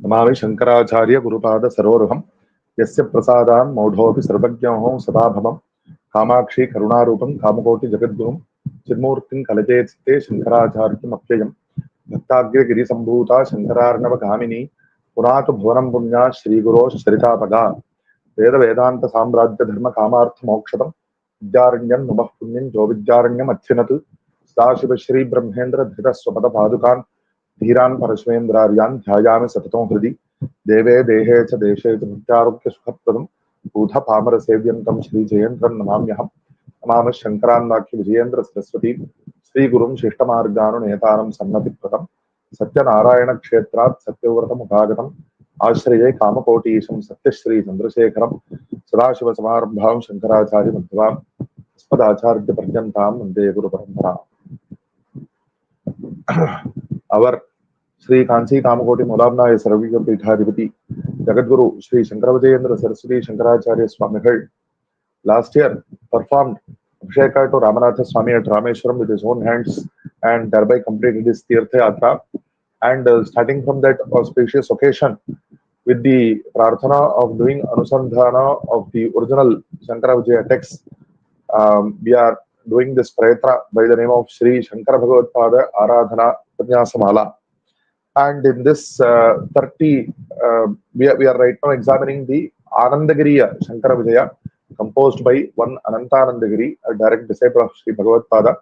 Namami Shankaracharya Gurupada Saroruham Yasya Prasadam Maudhopi Sarvagyamaham Sadabhamam Kamakshi Karunarupam Kamakoti Jagadgurum Chirmurtin Kalajetsite Shankaracharya Apyayam Bhaktagiri Sambhuta Shankararnava Kamini Purata Bhuvanam Punya Shri Guru Saritapaga Veda Vedanta Samradya Dharma Kamartha Mokshatam Vidyaranyam Nubah Punyam Jovidyaranyam Athinatu Sadashiva Shri Brahmendra Dhita Swapada Padukan धीरान परश्वेन्द्रार्यान ध्यायामि सततं हृदि देवे देहे च देशे च नित्यारोग्य सुखप्रदं भूत Palmer सेव्यन्तं Shri जयेन्द्रं नमाम्यहं Namami शंकरान्वाख्य Vijayendra Saraswati Shri गुरुं शिष्टमार्गानुनेतारं सन्नतिप्रदं सत्यनारायण क्षेत्रात् सत्यव्रतम् उपागतम् आश्रये कामकोटीशं सत्यश्री चंद्रशेखरं सदाशिव समारंभां शंकराचार्य मध्यमाम् अस्मदाचार्य पर्यन्तां वन्दे गुरुपरम्पराम्. Our Shri Kanchi Kamakoti Mulamna Sarvika Pithadipati Jagadguru Shri Shankara Vijayam Saraswati Shankaracharya Swamigal last year performed Abhisheka to Ramanatha Swami at Rameshwaram with his own hands and thereby completed his Tirtha Yatra. And starting from that auspicious occasion with the prarthana of doing Anusandhana of the original Shankara Vijaya text, we are doing this prayatra by the name of Shri Shankara Bhagavatpāda rādhanā Upanya. And in this 30, we are right now examining the Anandagiriya Shankara Vijaya, composed by one Anandagiri, a direct disciple of Shri Bhagavatpāda.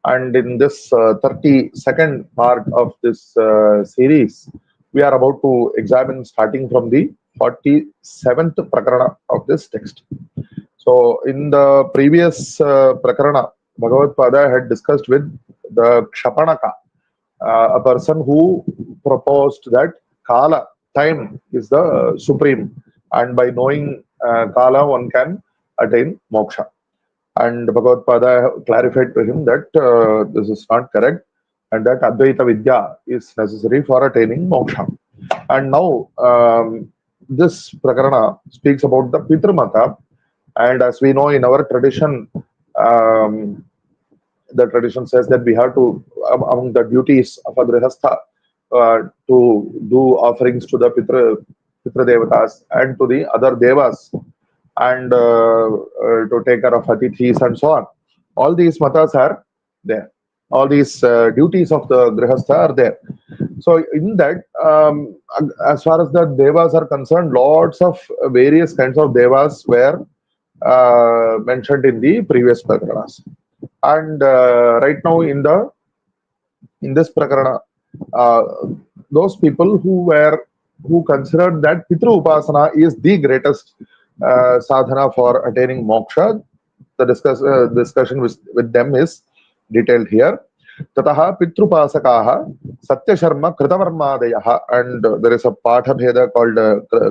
And in this 32nd part of this series, we are about to examine starting from the 47th prakarana of this text. So in the previous prakarana, Bhagavatpāda had discussed with the Kshapanaka, a person who proposed that Kala, time, is the supreme, and by knowing Kala one can attain moksha. And Bhagavatpāda clarified to him that this is not correct and that Advaita Vidya is necessary for attaining moksha. And now this prakarana speaks about the Pitrumata, and as we know in our tradition, the tradition says that we have to, among the duties of a grihastha, to do offerings to the Pitra Devatas and to the other Devas, and to take care of atithis and so on. All these matas are there. All these duties of the grihastha are there. So in that, as far as the Devas are concerned, lots of various kinds of Devas were mentioned in the previous prakaranas. And right now in this prakarana, those people who considered that Pitru Upasana is the greatest sadhana for attaining moksha, the discussion with them is detailed here. Tataha Pitrupasakaha Satya Sharma Kritavarmadayaha, and there is a Patha Bheda called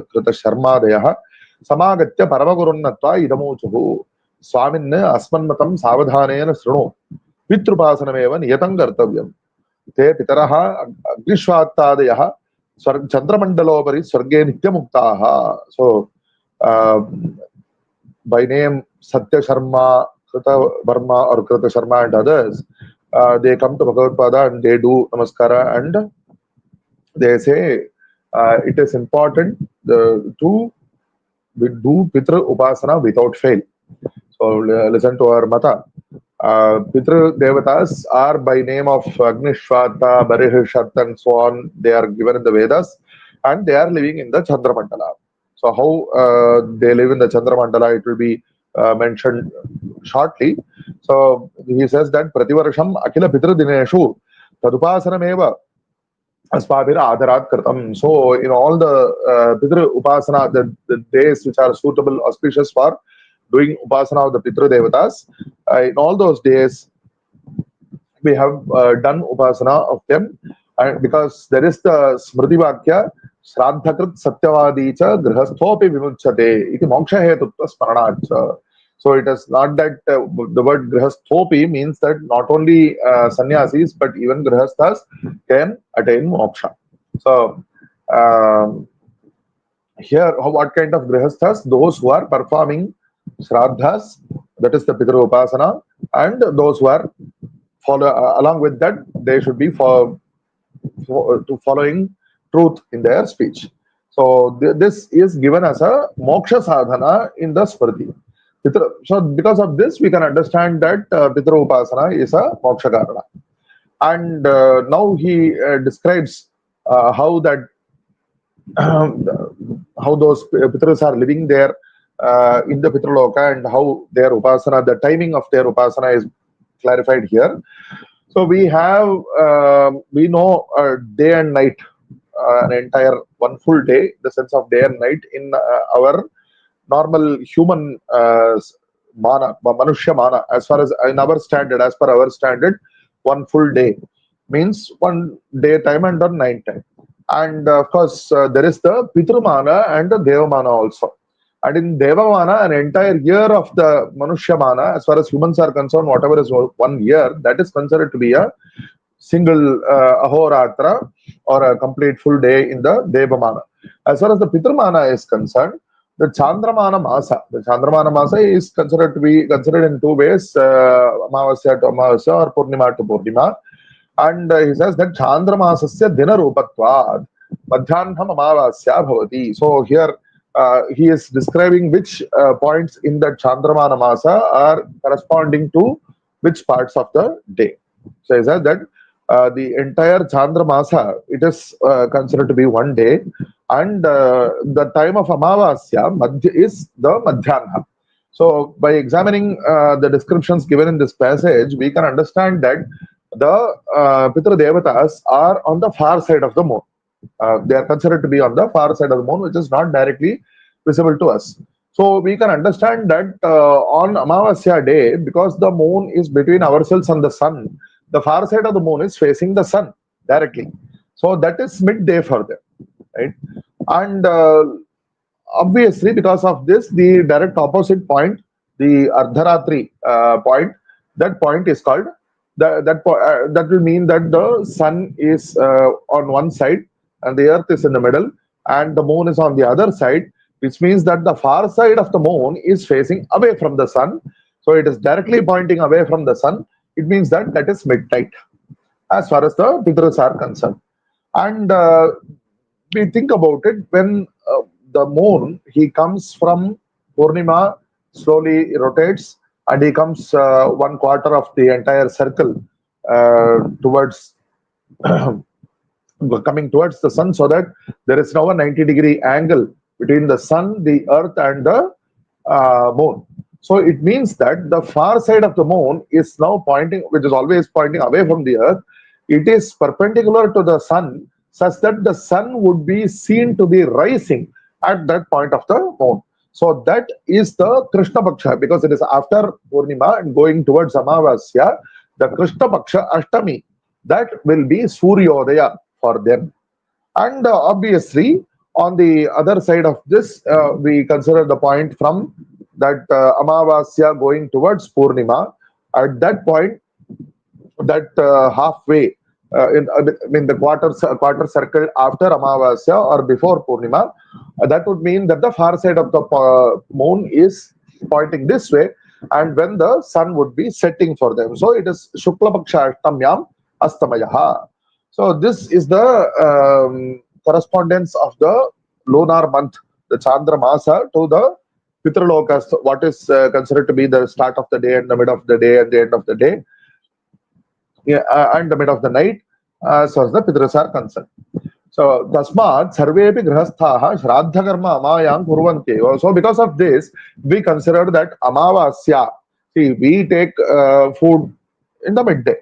Krita Sharmadayaha Samagatya Paramagurunatva Idamuchuhu Swaminna Asmanmatam Savadhanena Srunu Pitrupasanamevan Yatam Kartavyam Te Pitaraha Agrishvatadayaha Chandramandalopari Swarge Nityamuktaha. So by name Satya Sharma, Krita Varma or Krita Sharma and others, they come to Bhagavatpāda and they do Namaskara and they say it is important to do Pitra Upasana without fail. So listen to our mata. Pitra Devatas are by name of Agnishvata, Barihishat and so on. They are given in the Vedas and they are living in the Chandramandala. So how they live in the Chandramandala, it will be mentioned shortly. So he says that Prativarsham Akila Pitra Dineshu Tadupasanameva Aspabhira Adharat Kartam. So in all the Pitra Upasana, the days which are suitable, auspicious for doing Upasana of the Pitra Devatas, in all those days we have done Upasana of them, and because there is the Smriti Vakya Shraddhakrit Satyavadicha Grihasthopi Vimuchate iti Moksha Hetutva Smaranacha. So it is not that the word Grihasthopi means that not only sannyasis but even Grihasthas can attain moksha. So here, what kind of Grihasthas? Those who are performing Shraddhas, that is the Pitra Upasana, and those who are along with that, they should be following truth in their speech. So this is given as a moksha sadhana in the Smriti. So because of this, we can understand that Pitru Upasana is a moksha karana. And now he describes how that how those Pitrus are living there in the Pitraloka, and how their Upasana, the timing of their Upasana is clarified here. So we have, we know day and night, an entire one full day, the sense of day and night in our normal human mana, manushya mana, as far as in our standard, as per our standard, one full day means one daytime and one night time. And of course, there is the Pitrumana and the Devamana also. And in Devamana, an entire year of the Manushya Mana, as far as humans are concerned, whatever is 1 year, that is considered to be a single ahoratra or a complete full day in the Devamana. As far as the Pitrumana is concerned, the Chandramana Masa, is considered to be considered in two ways, Amavasya to Amavasya or Purnima to Purnima. And he says that Chandramasasya Dina Rupatvad Madhyanham Amavasya Bhavati. So here he is describing which points in the Chandramana Masa are corresponding to which parts of the day. So he says that the entire Chandramasa, it is considered to be 1 day, and the time of Amavasya is the Madhyanha. So by examining the descriptions given in this passage, we can understand that the Pitra Devatas are on the far side of the moon. They are considered to be on the far side of the moon, which is not directly visible to us. So we can understand that on Amavasya day, because the moon is between ourselves and the sun, the far side of the moon is facing the sun directly. So that is midday for them, right? And obviously, because of this, the direct opposite point, the Ardharatri point, that point is called that will mean that the sun is on one side and the earth is in the middle, and the moon is on the other side, which means that the far side of the moon is facing away from the sun. So it is directly pointing away from the sun. It means that that is midnight as far as the Pitras are concerned. And we think about it, when the moon, he comes from Purnima, slowly rotates, and he comes 1/4 of the entire circle towards coming towards the sun, so that there is now a 90-degree angle between the sun, the earth, and the moon. So it means that the far side of the moon is now pointing, which is always pointing away from the earth, it is perpendicular to the sun, such that the sun would be seen to be rising at that point of the moon. So that is the Krishna Paksha, because it is after Purnima and going towards Amavasya, the Krishna Paksha Ashtami, that will be Suryodaya for them. And obviously, on the other side of this, we consider the point from that Amavasya going towards Purnima. At that point, that halfway in the quarter circle after Amavasya or before Purnima, that would mean that the far side of the moon is pointing this way, and when the sun would be setting for them. So it is Shukla Paksha Ashtamyam Astamayaha. So this is the correspondence of the lunar month, the Chandra Masa, to the Pitralokas, what is considered to be the start of the day and the mid of the day and the end of the day, and the mid of the night, as far as the Pitras are concerned. So, Tasmat Sarvepi Grihasthaha Shraddha Karma Amayam Kurvanti. So, because of this, we consider that Amavasya, see, we take food in the midday.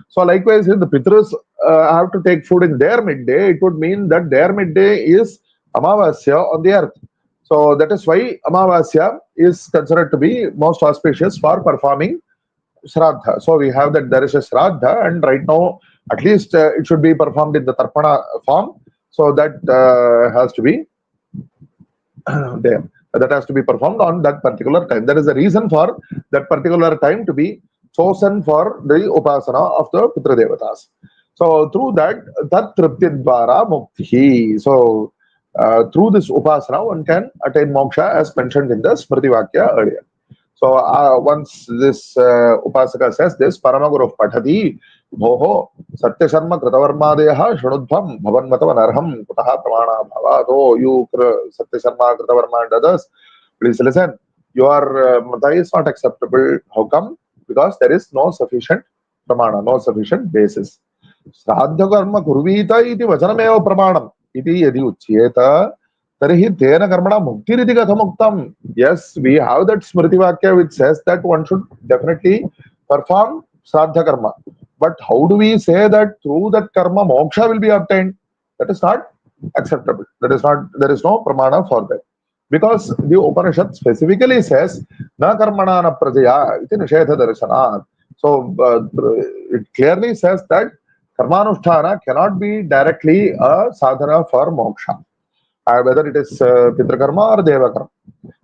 So, likewise, if the Pitras have to take food in their midday, it would mean that their midday is Amavasya on the earth. So, that is why Amavasya is considered to be most auspicious for performing Shraddha. So, we have that there is a Shraddha, and right now, at least it should be performed in the Tarpana form. So that has to be there. That has to be performed on that particular time. There is a reason for that particular time to be chosen for the Upasana of the Pitra Devatas. So through that, Tat Tripti Dvara Mukti. So through this Upasana, one can attain moksha as mentioned in the Smriti Vakya earlier. So once this Upasaka says this, Paramaguru Patati, Bhoho, Satya Sharma Kritavarmadeha, Shunudbham, Bhavanmatavanarham, Kutaha Pramana Bhava, oh, you Satya Sharma, Kritavarma and others, please listen. Your mata is not acceptable. How come? Because there is no sufficient pramana, no sufficient basis. Shraddha karma kurvita iti vachanameva pramanam. Iti yadi uchyeta, tarhi tena karmana muktiriti kathamuktam. Yes, we have that smriti vakya which says that one should definitely perform shraddha karma. But how do we say that through that karma moksha will be obtained? That is not acceptable. That is not, there is no pramana for that. Because the Upanishad specifically says, na karmana na prajaya iti nishedha darshanat. So it clearly says that karmanusthana cannot be directly a sadhana for moksha, whether it is pitrakarma or devakarma.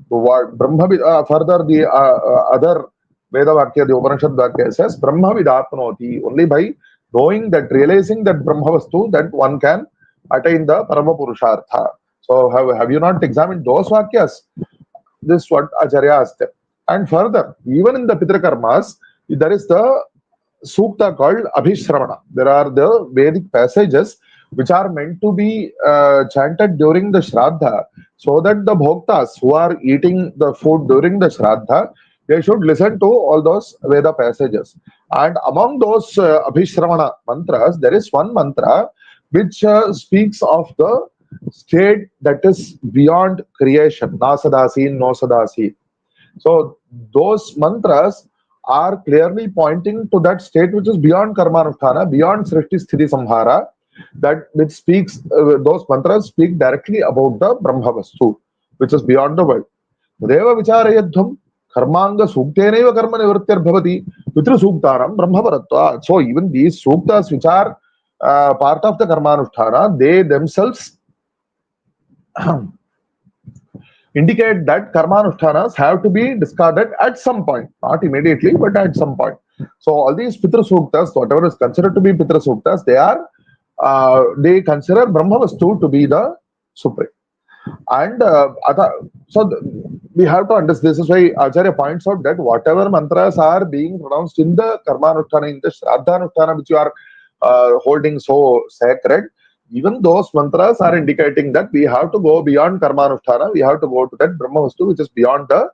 What Brahma, further the other Veda Vakya, the Upanishad Vakya says, Brahma vidapnoti, only by knowing that, realizing that Brahma vastu, that one can attain the Parama Purushartha. So have you not examined those Vakyas? This is what Acharya asked. And further, even in the Pitrakarmas, there is the Sukta called Abhishramana. There are the Vedic passages which are meant to be chanted during the Shraddha, so that the Bhoktas who are eating the food during the Shraddha, they should listen to all those Veda passages. And among those Abhishramana mantras, there is one mantra which speaks of the state that is beyond creation, Nasadasi, Nosadasi. So those mantras are clearly pointing to that state which is beyond karmanusthana, beyond srishti sthiti samhara, that which speaks, those mantras speak directly about the Brahmavastu, which is beyond the world. Deva vicharayadham karmanga sukteneva karma nivrittir bhavati vitru suktaram brahmavaratva. So even these suktas which are part of the karmanusthana, they themselves indicate that karmanushtanas have to be discarded at some point, not immediately, but at some point. So all these Pitra Suktas, whatever is considered to be Pitra Suktas, they consider Brahmavastu to be the supreme. And so we have to understand, this is why Acharya points out that whatever mantras are being pronounced in the Karmanushtana, in the Shraddhanushtana, which you are holding so sacred, even those mantras are indicating that we have to go beyond Karmanusthana, we have to go to that Brahmavastu which is beyond the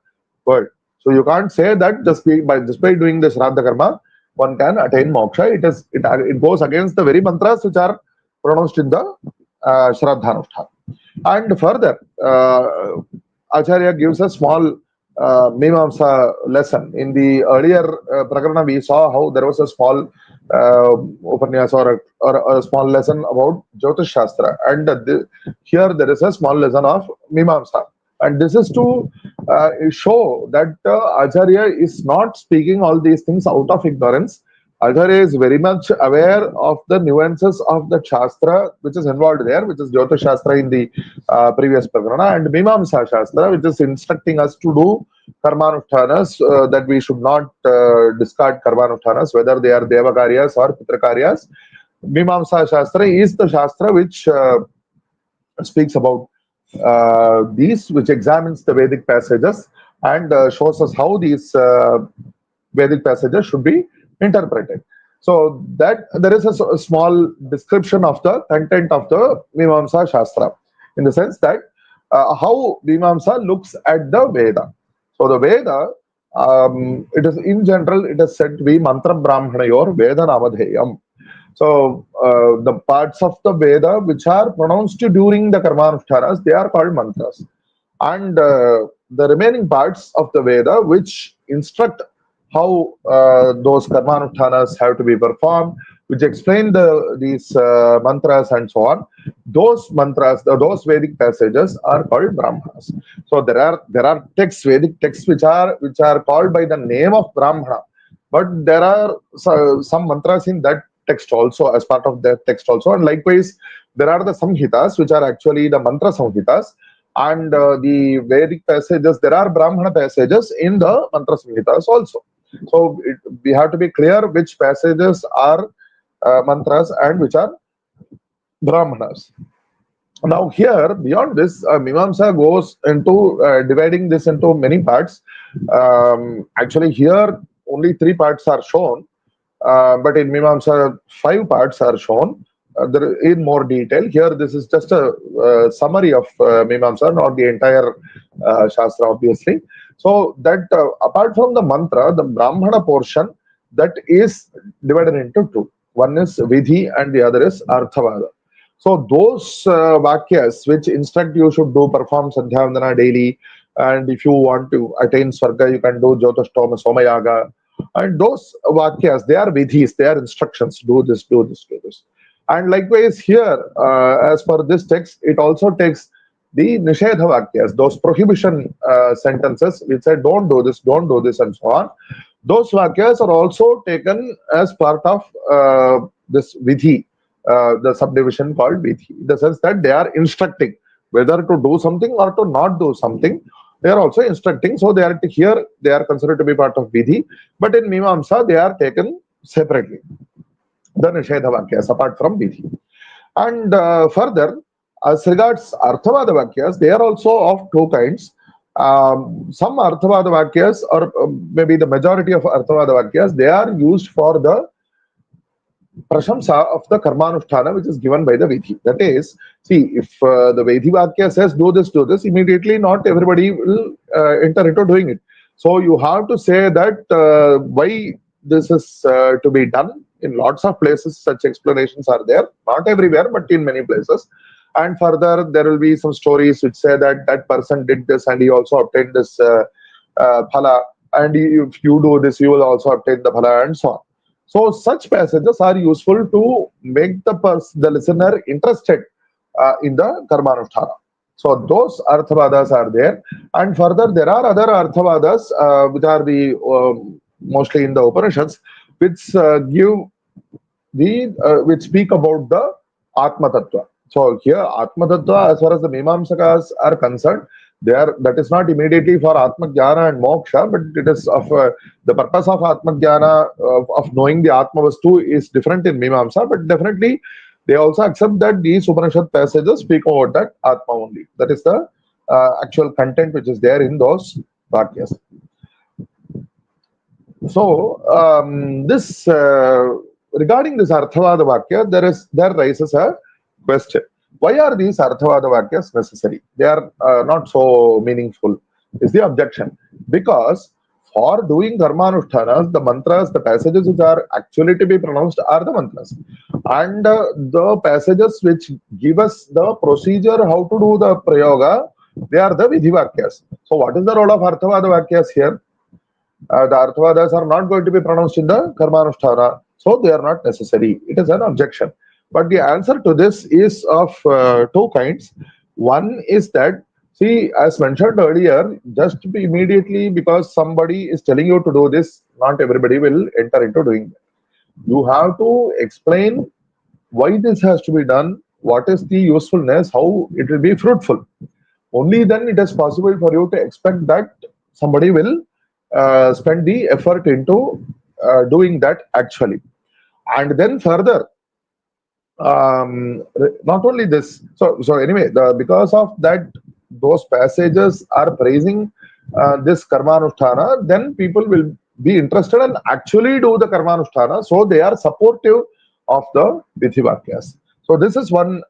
world. So you can't say that just by doing the Shraddha Karma, one can attain moksha. It goes against the very mantras which are pronounced in the Shraddhanusthana. And further, Acharya gives a small Mimamsa lesson. In the earlier Prakarana, we saw how there was a small Upanyas or a small lesson about Jyotish Shastra. And here there is a small lesson of Mimamsa. And this is to show that Acharya is not speaking all these things out of ignorance. Acharya is very much aware of the nuances of the Shastra which is involved there, which is Jyotish Shastra in the previous Prakarana, and Mimamsa Shastra, which is instructing us to do Karmanushtanas, that we should not discard Karmanushtanas, whether they are Devakaryas or Pitrakaryas. Mimamsa Shastra is the Shastra which speaks about these, which examines the Vedic passages and shows us how these Vedic passages should be interpreted. So that there is a small description of the content of the Mimamsa Shastra, in the sense that how Mimamsa looks at the Veda. So the Veda, it is in general, it is said to be Mantra Brahmanayor Veda Namadheyam. So the parts of the Veda which are pronounced during the Karmanushtanas, they are called mantras. And the remaining parts of the Veda which instruct how those Karmanushtanas have to be performed, which explain these mantras and so on, those mantras, those Vedic passages are called Brahmanas. So there are texts, Vedic texts which are called by the name of Brahmana, but there are some mantras in that text also, as part of that text also. And likewise, there are the Samhitas, which are actually the mantra Samhitas, and the Vedic passages, there are Brahmana passages in the mantra Samhitas also. So we have to be clear which passages are mantras and which are Brahmanas. Now here, beyond this, Mimamsa goes into dividing this into many parts. Actually, here only 3 parts are shown, but in Mimamsa, 5 parts are shown in more detail. Here, this is just a summary of Mimamsa, not the entire Shastra, obviously. So, that apart from the mantra, the Brahmana portion, that is divided into two. One is Vidhi and the other is Arthavada. So, those Vakyas which instruct you should perform Sandhyavandana daily, and if you want to attain Swarga, you can do Jyotashtoma Somayaga. And those Vakyas, they are Vidhis, they are instructions, do this, do this, do this. And likewise here, as per this text, it also takes the Nishedha Vakyas, those prohibition sentences which say don't do this, and so on. Those Vakyas are also taken as part of this Vidhi, the subdivision called Vidhi, in the sense that they are instructing whether to do something or to not do something. They are also instructing, so they are here, they are considered to be part of Vidhi, but in Mimamsa, they are taken separately, the Nishedha Vakyas, apart from Vidhi. And further, as regards Arthavada Vakyas, they are also of two kinds. Some Arthavada Vakyas, or maybe the majority of Arthavada Vakyas, they are used for the Prashamsa of the Karmanusthana, which is given by the Vidhi. That is, see, if the Vidhi Vakya says do this, immediately not everybody will enter into doing it. So you have to say that why this is to be done. In lots of places, such explanations are there. Not everywhere, but in many places. And further, there will be some stories which say that that person did this and he also obtained this phala. And if you do this, you will also obtain the phala, and so on. So such passages are useful to make the listener interested in the Karmanusthana. So those Arthavadas are there. And further, there are other Arthavadas which are the mostly in the Upanishads, which which speak about the Atma Tattva. So here, Atma Tattva, as far as the Mimamsakas are concerned, that is not immediately for Atma Jnana and Moksha, but it is of the purpose of Atma Jnana, of knowing the Atma Vastu, is different in Mimamsa, but definitely they also accept that these Upanishad passages speak about that Atma only. That is the actual content which is there in those Vakyas. So, this regarding this Arthavada Vakya, there rises a question. Why are these Arthavada Vakyas necessary? They are not so meaningful, is the objection. Because for doing Dharmanushtanas, the mantras, the passages which are actually to be pronounced are the mantras. And the passages which give us the procedure how to do the Prayoga, they are the Vidhi Vakyas. So what is the role of Arthavada Vakyas here? The Arthavadas are not going to be pronounced in the Karmanusthana, so they are not necessary. It is an objection. But the answer to this is of two kinds. One is that, see, as mentioned earlier, just immediately because somebody is telling you to do this, not everybody will enter into doing that. You have to explain why this has to be done, what is the usefulness, how it will be fruitful. Only then it is possible for you to expect that somebody will spend the effort into doing that actually. And then further, not only this, so anyway, because of that, those passages are praising this Karmanusthana, then people will be interested and actually do the Karmanusthana, so they are supportive of the Vidhi Vakyas. So this is one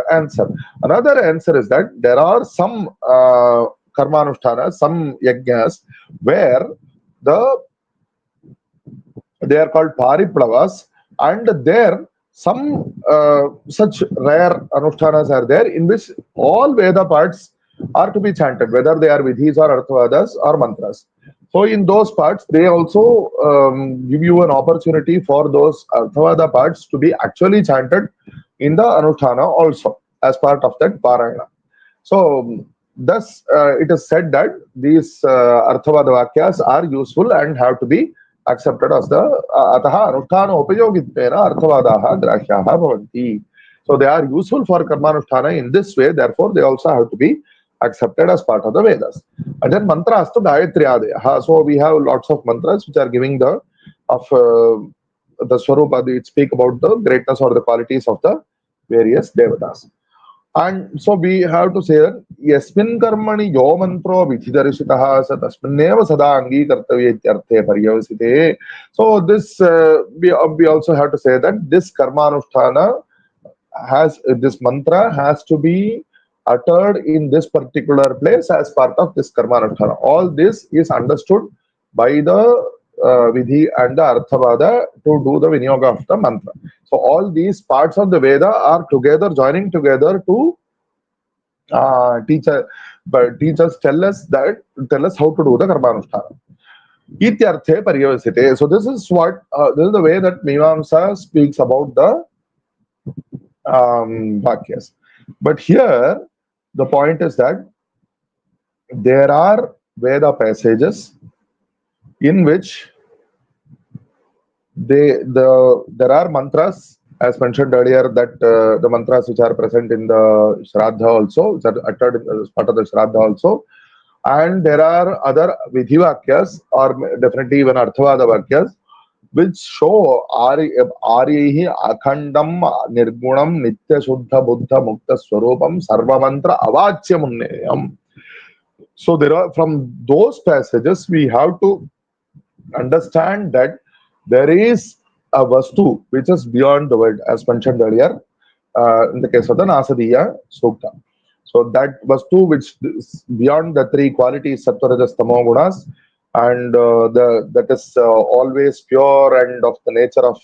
answer. Another answer is that there are some Karmanusthana, some yajnas, where they are called pariplavas, and there some such rare anushtanas are there in which all Veda parts are to be chanted, whether they are vidhis or arthavadas or mantras. So in those parts, they also give you an opportunity for those arthavada parts to be actually chanted in the anushtana also as part of that parayana. So thus it is said that these arthavada vakyas are useful and have to be accepted as the ataha anushtana upayogitena arthavadaha grahyaha bhavanti. So they are useful for karmanusthana in this way, therefore they also have to be accepted as part of the Vedas. And then mantras to Gayatri Adaya. So we have lots of mantras which are giving the Swarupa, it speak about the greatness or the qualities of the various devatas. And so we have to say that yasmin karmani yo mantro vidhidarshitah sa tasminneva sada angikartavya ityarthe paryavasite. So this we also have to say that this karmanusthana has this mantra has to be uttered in this particular place as part of this karmanusthana. All this is understood by the vidhi and the arthavada to do the vinyoga of the mantra. So all these parts of the Veda are together, joining together to teach us, but teach us, tell us how to do the karmanusthana. Ityarthe paryavasite. So this is what this is the way that Mimamsa speaks about the Vakyas. But here the point is that there are Veda passages in which there are mantras, as mentioned earlier, that the mantras which are present in the Shraddha also, that are uttered as part of the Shraddha also, and there are other Vidhi Vakyas, or definitely even Arthavada Vakyas, which show Arihi Akhandam Nirgunam Nitya Shuddha Buddha Mukta Swarupam Sarva Mantra Avachya Munneyam. So there are, from those passages we have to understand that there is a vastu which is beyond the world, as mentioned earlier in the case of the Nasadiya Sukta. So that vastu which is beyond the three qualities, Sattva, Rajas, Tamo gunas, and that is always pure and of the nature of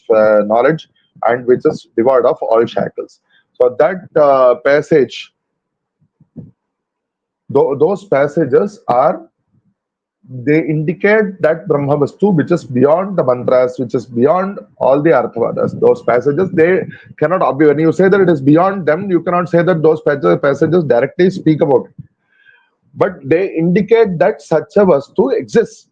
knowledge, and which is devoid of all shackles. So that passage, those passages are, they indicate that Brahma Vastu which is beyond the mantras, which is beyond all the arthavadas. Those passages, they cannot be, when you say that it is beyond them, you cannot say that those passages directly speak about it. But they indicate that such a Vastu exists.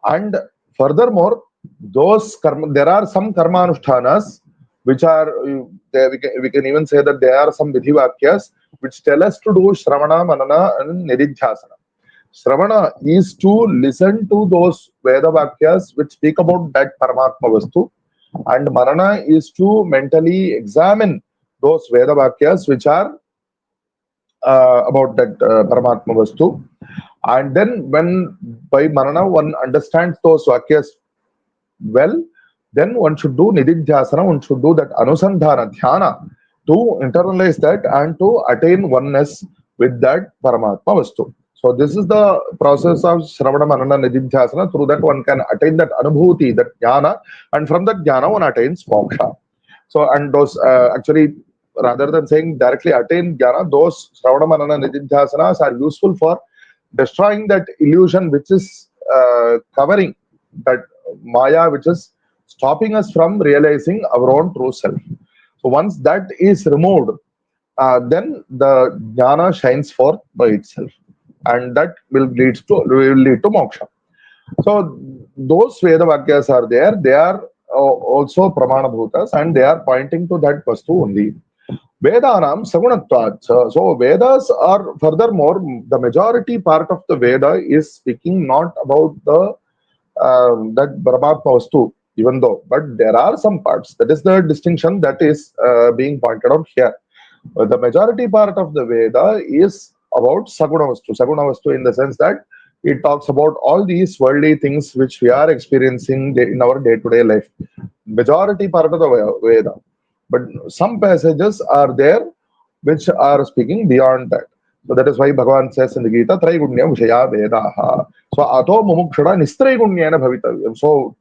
And furthermore, those karma, there are some karmanushthanas which are, we can even say that there are some Vidhi Vakyas which tell us to do Shravana, Manana and Nididhyasana. Shravana is to listen to those Veda Vakyas which speak about that Paramatma Vastu, and Manana is to mentally examine those Veda Vakyas which are about that Paramatma Vastu. And then when by Manana one understands those Vakyas well, then one should do Nididhyasana, one should do that Anusandhana, Dhyana, to internalize that and to attain oneness with that Paramatma Vastu. So this is the process of Shravana, Manana, Nididhyasana. Through that one can attain that Anubhuti, that Jnana, and from that Jnana one attains Moksha. So, and those actually, rather than saying directly attain Jnana, those Shravana, Manana, Nididhyasanas are useful for destroying that illusion which is covering that Maya, which is stopping us from realizing our own true self. So once that is removed, then the Jnana shines forth by itself, and that will lead to moksha. So those Veda Vakyas are there. They are also Pramana Bhutas, and they are pointing to that Vastu only. Vedanam Sagunatvat. So Vedas are, furthermore, the majority part of the Veda is speaking not about the that Paramatma Vastu, even though, but there are some parts. That is the distinction that is being pointed out here. The majority part of the Veda is about Saguna Vastu. Saguna Vastu in the sense that it talks about all these worldly things which we are experiencing in our day-to-day life. Majority part of the Veda. But some passages are there which are speaking beyond that. So that is why Bhagavan says in the Gita, Traigunya Vishaya Vedaha. So Ato Mumukshada Nistraigunyana Bhavitavyam. So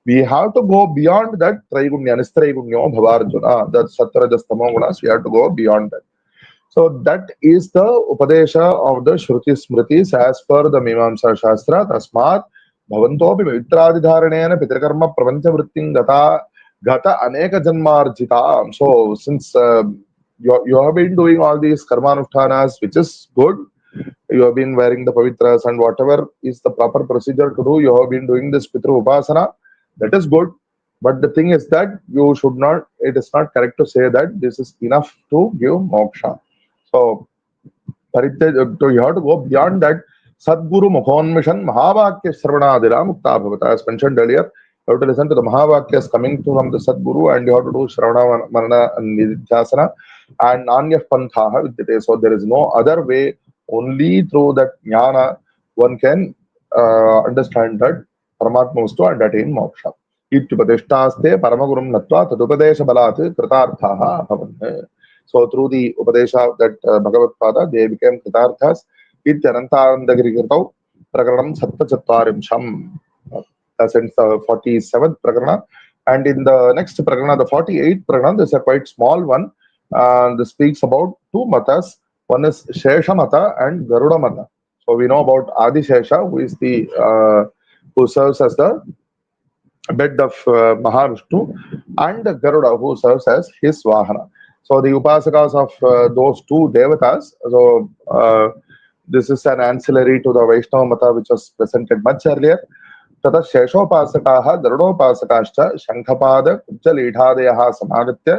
we have to go beyond that Traigunya, Nistraigunya Bhavarjuna, that Sattva Tamo we have to go beyond that. So that is the Upadesha of the Shruti Smritis as per the Mimamsa Shastra. Tasmat Bhavantopi Vitradidharanena Pitrakarma Pravancha Vritting Gata Aneka Janmarjita. So since you have been doing all these Karmanushtanas, which is good, you have been wearing the Pavitras and whatever is the proper procedure to do, you have been doing this Pitru Upasana, that is good. But the thing is that you should not, it is not correct to say that this is enough to give moksha. So you have to go beyond that. Sadguru Mukhonmishan Mahavakya Shravanadira Mukta Bhavata. As mentioned earlier, you have to listen to the Mahavakyas coming from the Sadguru, and you have to do Shravana, Manana and Nididhyasana. and nanya panthaha vidyate. So there is no other way, only through that jnana one can understand that Paramatma Vastu and attain moksha. Ityupadeshtaste paramagurum natva tadupadesha balat kritarthaha bhavan. So through the upadesha of that Bhagavatpāda, they became kritarthas. Anandagiri kirtau prakaranam sattachatvarimsham. That's in the 47th prakarana. And in the next prakarana, the 48th prakarana, this is a quite small one. This speaks about two matas. One is Shesha Mata and Garuda Mata. So we know about Adi Shesha, who is the who serves as the bed of Mahavishnu, and Garuda, who serves as his Vahana. So the Upasakas of those two Devatas. So this is an ancillary to the Vaishnava Mata, which was presented much earlier. ततः शेषोपासकाः गरुडोपासकाश्च शङ्खपाद कुब्जलीढादयः समागत्य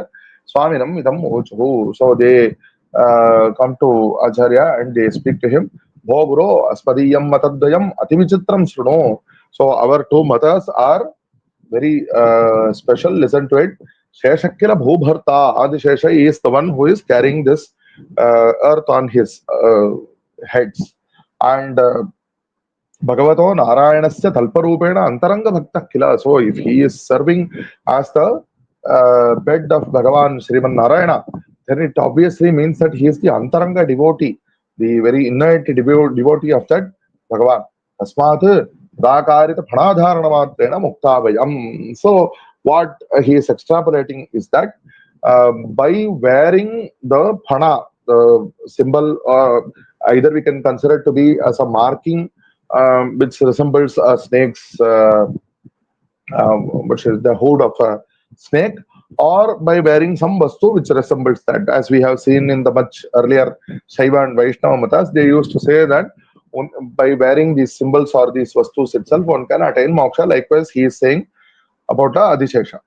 स्वामिनम् इदम् ऊचुः. So they come to Acharya and they speak to him. Bho Guru asmadiyam matadvayam ativichitram shruno. So our two matas are very special. Listen to it. Sheshakila Bhubharta. Adi Shesha is the one who is carrying this earth on his heads. And Bhagavato Narayanasya Talparupena Antaranga Bhakta Kila. So if he is serving as the bed of Bhagavan Sriman Narayana, then it obviously means that he is the Antaranga devotee, the very innate devotee of that Bhagavan. Tasmat Dakarita Phanadharanamatena Muktavayam. So what he is extrapolating is that by wearing the Phana, the symbol, either we can consider it to be as a marking which resembles a snake's, which is the hood of a snake, or by wearing some vastu which resembles that. As we have seen in the much earlier Shaiva and Vaishnava matas, they used to say that by wearing these symbols or these vastus itself, one can attain moksha. Likewise, he is saying about the Adishesha.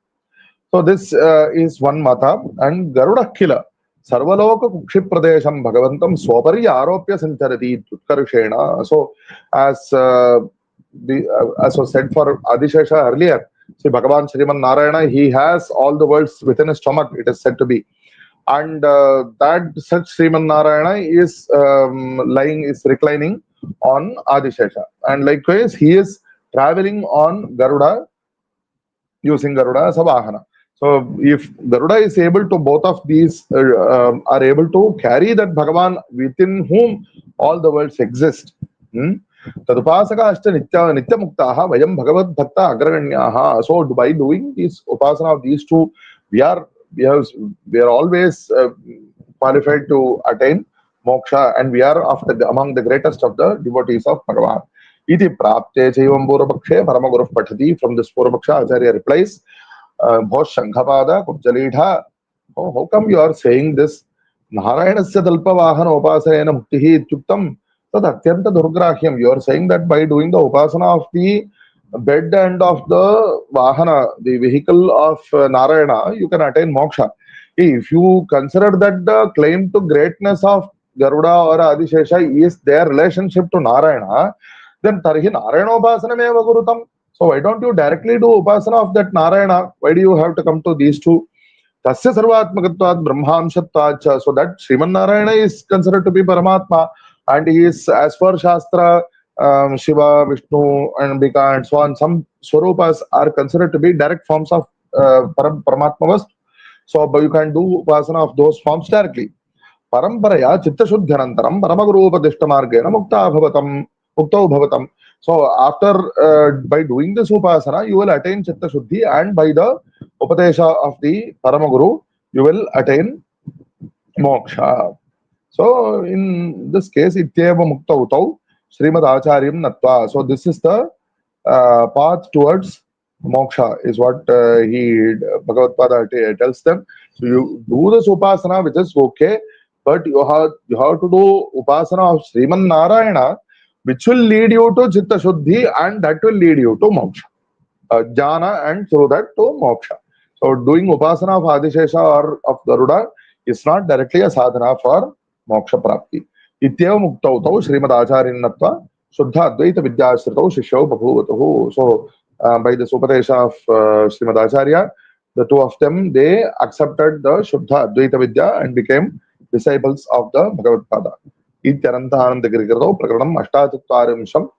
So this is one mata. And Garuda Kila. Sarvaloka Kukshipradesham Bhagavantam Swapari Aropya Sancharati Tutkarshena. So, as was said for Adishesha earlier, see Bhagavan Sriman Narayana, he has all the worlds within his stomach, it is said to be. And that such Sriman Narayana is reclining on Adishesha. And likewise, he is traveling on Garuda, using Garuda as a Vahana. So if Garuda is able to, both of these are able to carry that Bhagavan within whom all the worlds exist. Tadupasaka ashta nitya muktaha vayam bhagavat bhakta agraganyaha. So by doing this upasana of these two, we are always qualified to attain moksha, and we are among the greatest of the devotees of Bhagavan. Iti prapte chaivam purvapakshe paramaguru pathati. From this purvapaksha, Acharya replies, Bho Shankhapada Kubjalidha. Oh, how come you are saying this? Narayanasya Dalpa Vahana Upasayana Muktihi Ityuktam Tad Atyanta Durgrahyam. You are saying that by doing the upasana of the bed and of the Vahana, the vehicle of Narayana, you can attain moksha. If you consider that the claim to greatness of Garuda or Adishesha is their relationship to Narayana, then Tarhi Narayana Upasana Meva Gurutam. So why don't you directly do upasana of that Narayana? Why do you have to come to these two? Tasya sarvatmakatvat brahmamshatvacha. So that Sriman Narayana is considered to be Paramatma, and he is, as per Shastra, Shiva, Vishnu, and Ambika, and so on. Some Swarupas are considered to be direct forms of Paramatma Vastu. So but you can do upasana of those forms directly. Paramparaya chitta shuddhanantaram paramaguroopadishta margena muktau bhavatam. So after by doing this upasana, you will attain chitta shuddhi, and by the upadesha of the Paramaguru, you will attain moksha. So in this case, ityeva mukta utau Srimad Acharyam natva. So this is the path towards moksha, is what Bhagavatpāda tells them. So you do this upasana, which is okay, but you have to do upasana of Sriman Narayana, which will lead you to Chitta Shuddhi, and that will lead you to moksha, jnana, and through that to moksha. So doing upasana of Adishesha or of Garuda is not directly a sadhana for moksha prapti. Ityeva muktautau Srimad Acharyannatva Shuddha Advaita Vidyasritau Shishyo Babhuvatahu. So by the Upadesha of Srimad Acharya, The two of them, they accepted the Shuddha Advaita Vidya and became disciples of the Bhagavatpāda. Ityaranta Anandagiri Prakaranam Ashtatutvarimsham.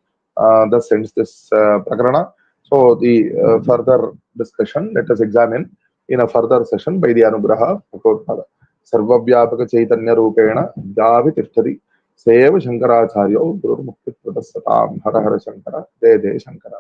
Thus ends this Prakarana. So the further discussion, let us examine in a further session by the Anugraha Bhagavatpāda. Sarvavyapaka Chaitanya Rupena Javi Tirthari Seva Shankaracharyo Guru Mukti Pradasatam Hara Hara Shankara Jaya Jaya Shankara.